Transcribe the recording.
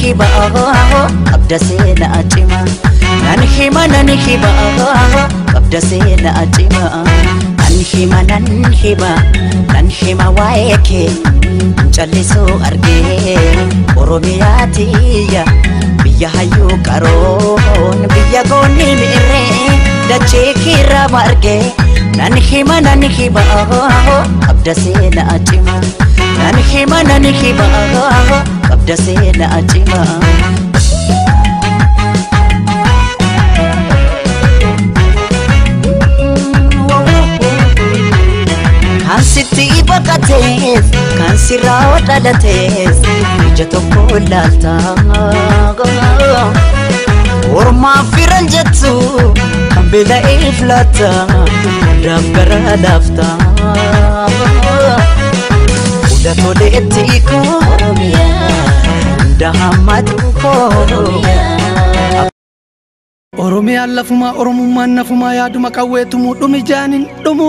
hiba abda sena achima nan hiba abda sena achima nan hima waeke challisu arge oromiyatiya biya hayu karon biya goni mere dache kira marge nan hima abda sena achima nan hima abda sena achima kan sitti baqatees kan sirraa dhalatees ija tokko laalta ormaa firan jettu kan beela'ee filata daggara laafta hunda toleetti koo hunda hammatu koo Oromiyaan lafuma oromummaan nafuma yaaduma qawweetumu dhumi jaanin dhumu